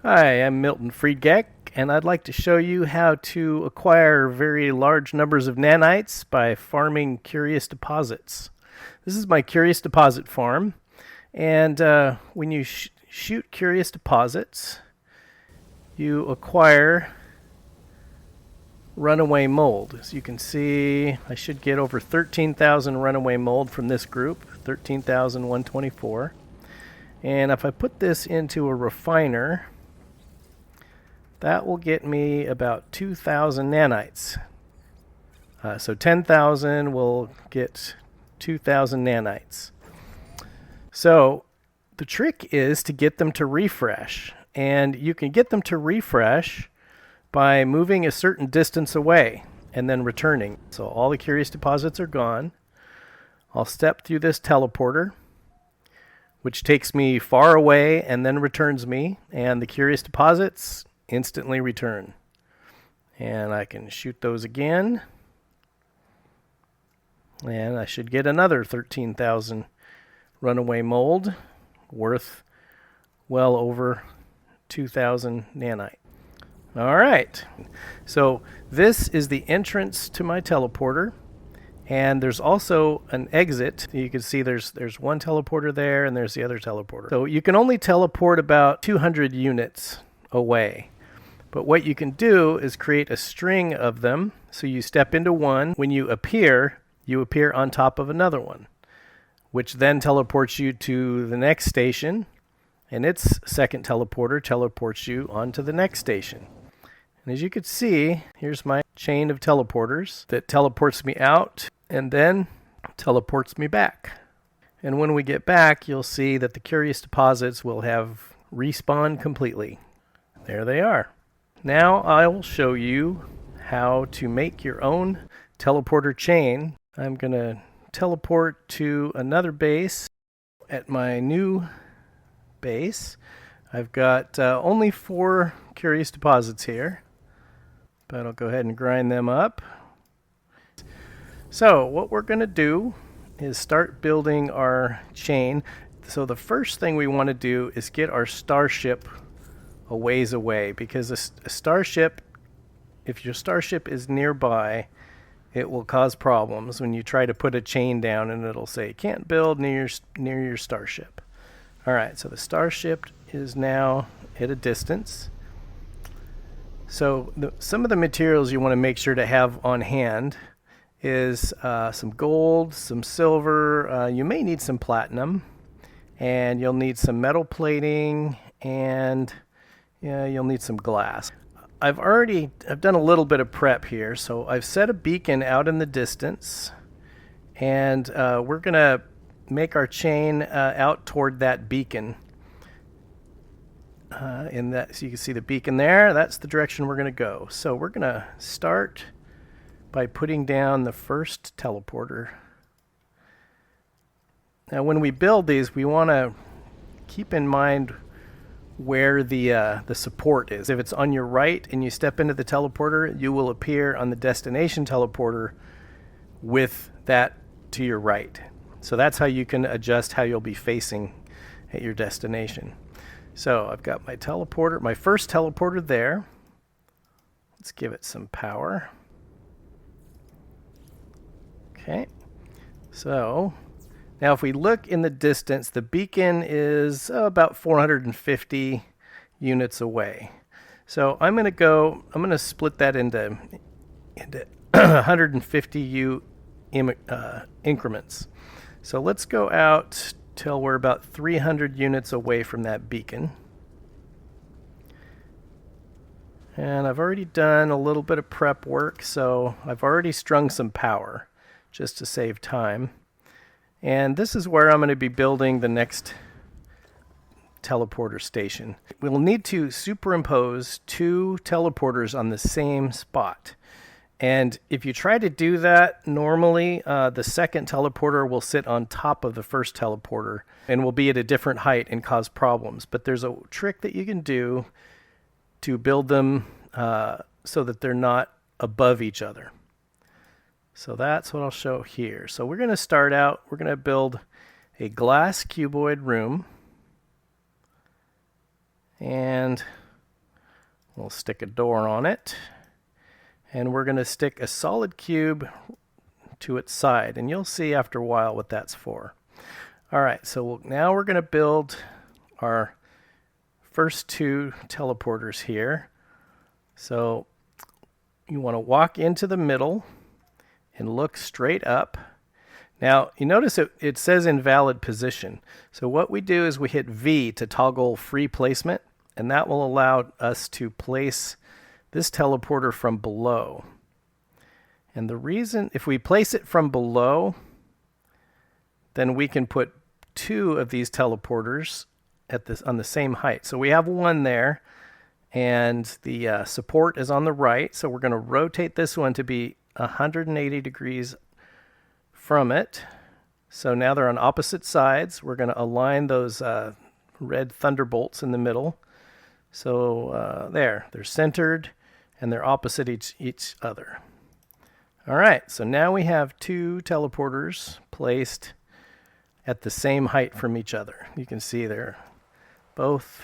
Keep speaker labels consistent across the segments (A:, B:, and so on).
A: Hi, I'm Milton Friedgeck, and I'd like to show you how to acquire very large numbers of nanites by farming curious deposits. This is my curious deposit farm, and when you shoot curious deposits, you acquire runaway mold. As you can see, I should get over 13,000 runaway mold from this group, 13,124. And if I put this into a refiner, that will get me about 2,000 nanites. So 10,000 will get 2,000 nanites. So the trick is to get them to refresh. And you can get them to refresh by moving a certain distance away and then returning. So all the curious deposits are gone. I'll step through this teleporter, which takes me far away and then returns me, and the curious deposits instantly return. And I can shoot those again, and I should get another 13,000 runaway mold worth well over 2,000 nanite. All right, so this is the entrance to my teleporter, and there's also an exit. You can see there's one teleporter there, and there's the other teleporter. So you can only teleport about 200 units away. But what you can do is create a string of them. So you step into one. When you appear on top of another one, which then teleports you to the next station, and its second teleporter teleports you onto the next station. And as you can see, here's my chain of teleporters that teleports me out and then teleports me back. And when we get back, you'll see that the curious deposits will have respawned completely. There they are. Now I'll show you how to make your own teleporter chain. I'm going to teleport to another base. At my new base, I've got only 4 curious deposits here, but I'll go ahead and grind them up. So what we're going to do is start building our chain. So the first thing we want to do is get our starship a ways away, because a starship, if your starship is nearby, it will cause problems when you try to put a chain down, and it'll say can't build near your starship. All right, so the starship is now at a distance. So some of the materials you want to make sure to have on hand is some gold, some silver. You may need some platinum, and you'll need some metal plating, and you'll need some glass. I've done a little bit of prep here. So I've set a beacon out in the distance, and we're going to make our chain out toward that beacon. So you can see the beacon there. That's the direction we're going to go. So we're going to start by putting down the first teleporter. Now when we build these, we want to keep in mind where the support is. If it's on your right and you step into the teleporter, you will appear on the destination teleporter with that to your right. So that's how you can adjust how you'll be facing at your destination. So I've got my teleporter, my first teleporter there. Let's give it some power. Okay, so now if we look in the distance, the beacon is about 450 units away. So I'm going to split that into 150 increments. So let's go out till we're about 300 units away from that beacon. And I've already done a little bit of prep work, so I've already strung some power just to save time. And this is where I'm going to be building the next teleporter station. We'll need to superimpose 2 teleporters on the same spot. And if you try to do that, normally the second teleporter will sit on top of the first teleporter and will be at a different height and cause problems. But there's a trick that you can do to build them so that they're not above each other. So that's what I'll show here. So we're going to start out, we're going to build a glass cuboid room. And We'll stick a door on it. And we're going to stick a solid cube to its side. And you'll see after a while what that's for. All right, so now we're going to build our first two teleporters here. So you want to walk into the middle and look straight up. Now, you notice it says invalid position. So what we do is we hit V to toggle free placement, and that will allow us to place this teleporter from below. And the reason, if we place it from below, then we can put two of these teleporters on the same height. So we have one there, and the support is on the right. So we're going to rotate this one to be 180 degrees from it. So now they're on opposite sides. We're going to align those red thunderbolts in the middle. So they're centered and they're opposite each other. All right, so now we have two teleporters placed at the same height from each other. You can see they're both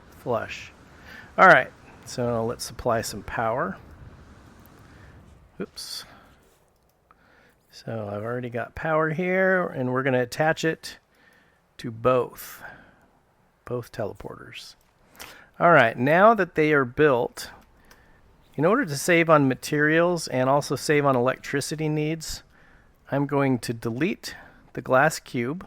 A: flush. All right, so let's apply some power. Oops. So I've already got power here, and we're going to attach it to both teleporters. All right, now that they are built, in order to save on materials and also save on electricity needs, I'm going to delete the glass cube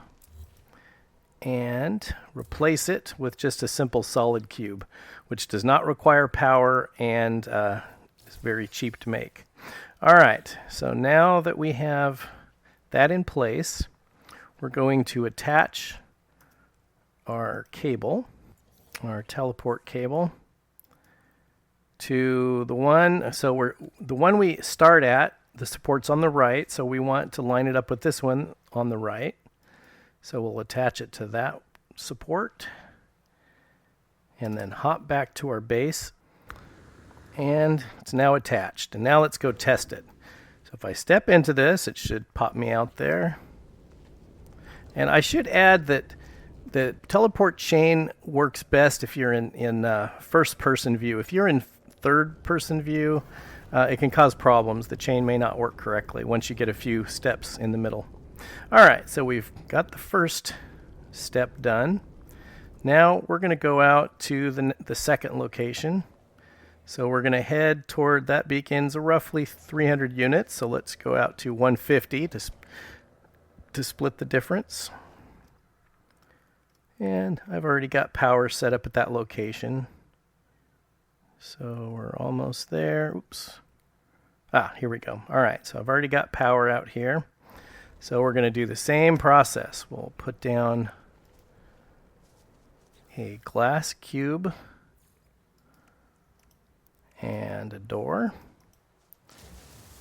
A: and replace it with just a simple solid cube, which does not require power and is very cheap to make. All right, so now that we have that in place, we're going to attach our cable, our teleport cable, to the one. So the one we start at, the support's on the right, so we want to line it up with this one on the right. So we'll attach it to that support and then hop back to our base, and it's now attached. And now let's go test it. So if I step into this, it should pop me out there. And I should add that the teleport chain works best if you're in first-person view. If you're in third-person view, it can cause problems. The chain may not work correctly once you get a few steps in the middle. All right, so we've got the first step done. Now we're going to go out to the second location. So we're going to head toward that beacon's roughly 300 units. So let's go out to 150 to split the difference. And I've already got power set up at that location. So we're almost there. Oops. Here we go. All right, so I've already got power out here. So we're going to do the same process. We'll put down a glass cube and a door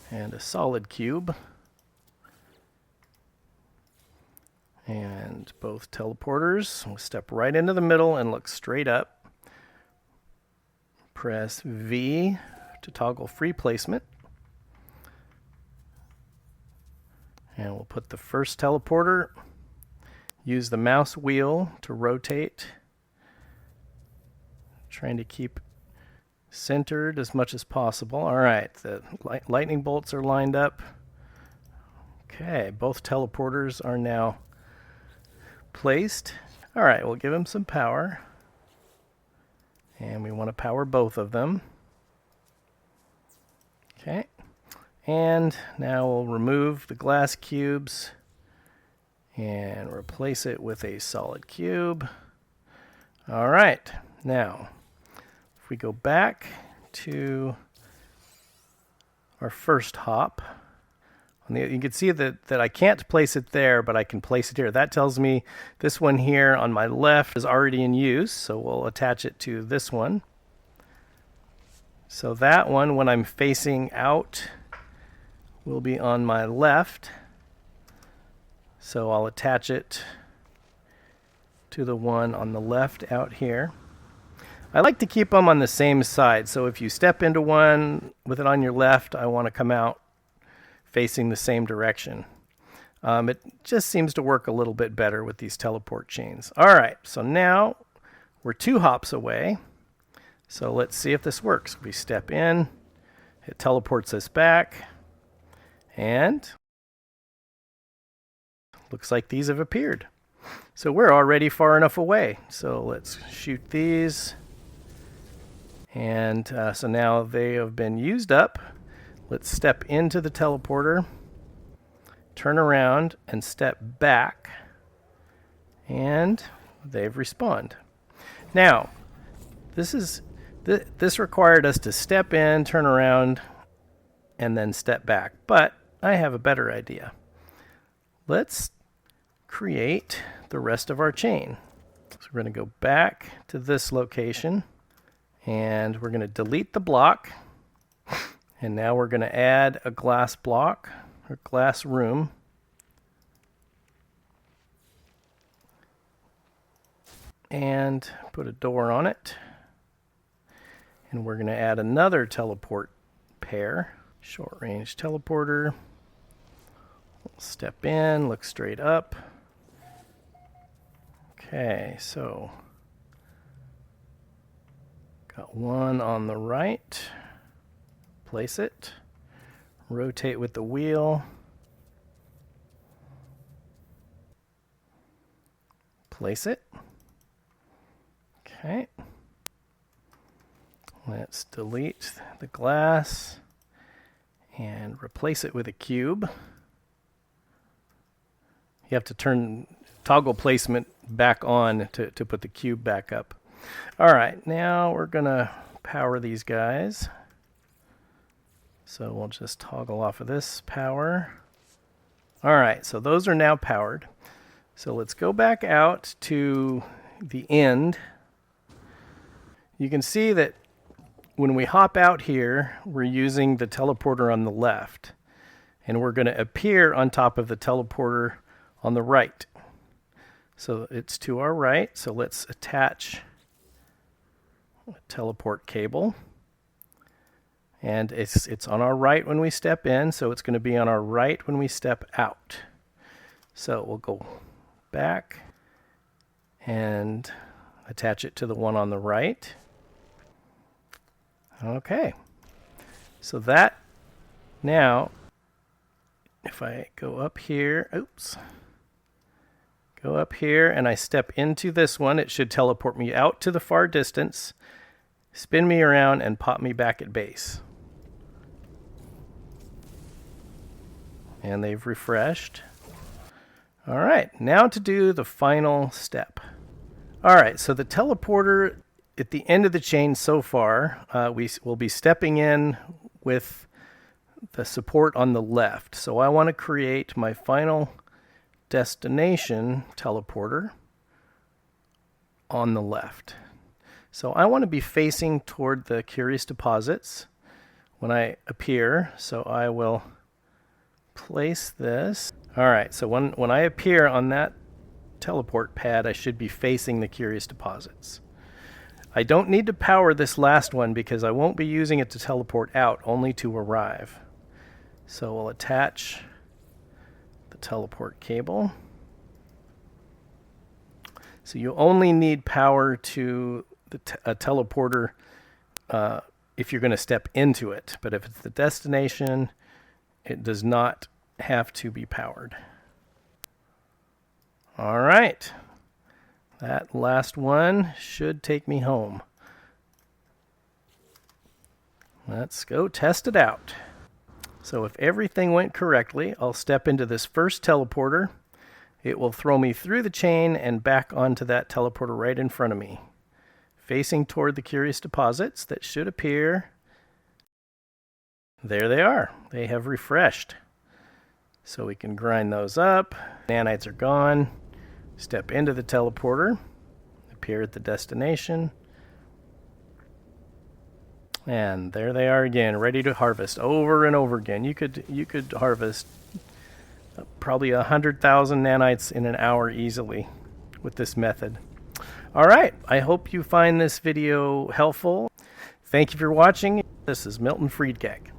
A: and a solid cube and both teleporters. We'll step right into the middle and look straight up. Press V to toggle free placement. And we'll put the first teleporter, use the mouse wheel to rotate, trying to keep centered as much as possible. All right, the lightning bolts are lined up. Okay, both teleporters are now placed. All right, we'll give them some power. And we want to power both of them. Okay. And now we'll remove the glass cubes and replace it with a solid cube. All right, now if we go back to our first hop, you can see that I can't place it there, but I can place it here. That tells me this one here on my left is already in use, so we'll attach it to this one. So that one, when I'm facing out, will be on my left. So I'll attach it to the one on the left out here. I like to keep them on the same side. So if you step into one with it on your left, I want to come out facing the same direction. It just seems to work a little bit better with these teleport chains. All right, so now we're 2 hops away. So let's see if this works. We step in, it teleports us back, and looks like these have appeared. So we're already far enough away. So let's shoot these. And so now they have been used up. Let's step into the teleporter, turn around, and step back. And they've respawned. Now, this required us to step in, turn around, and then step back. But I have a better idea. Let's create the rest of our chain. So we're going to go back to this location, and we're going to delete the block. And now we're going to add a glass block or glass room. And put a door on it. And we're going to add another teleport pair. Short range teleporter. We'll step in, look straight up. Okay, so got one on the right. Place it. Rotate with the wheel. Place it. Okay. Let's delete the glass and replace it with a cube. You have to toggle placement back on to put the cube back up. All right, now we're gonna power these guys. So we'll just toggle off of this power. All right, so those are now powered. So let's go back out to the end. You can see that when we hop out here, we're using the teleporter on the left. And we're going to appear on top of the teleporter on the right. So it's to our right. So let's attach a teleport cable. And it's on our right when we step in, so it's going to be on our right when we step out. So we'll go back and attach it to the one on the right. Okay. So that now, if I go up here, go up here and I step into this one, it should teleport me out to the far distance, spin me around, and pop me back at base. And they've refreshed. All right, now to do the final step. All right, so the teleporter at the end of the chain so far, we will be stepping in with the support on the left. So I want to create my final destination teleporter on the left. So I want to be facing toward the curious deposits when I appear. So I will place this. All right, so when I appear on that teleport pad, I should be facing the curious deposits. I don't need to power this last one because I won't be using it to teleport out, only to arrive. So we'll attach the teleport cable. So you only need power to a teleporter if you're going to step into it. But if it's the destination, it does not have to be powered. All right. That last one should take me home. Let's go test it out. So if everything went correctly, I'll step into this first teleporter. It will throw me through the chain and back onto that teleporter right in front of me, facing toward the curious deposits that should appear. There they are. They have refreshed. So we can grind those up. Nanites are gone. Step into the teleporter, appear at the destination, and there they are again, ready to harvest over and over again. You could harvest probably 100,000 nanites in an hour easily with this method. All right, I hope you find this video helpful. Thank you for watching. This is Milton Friedgag.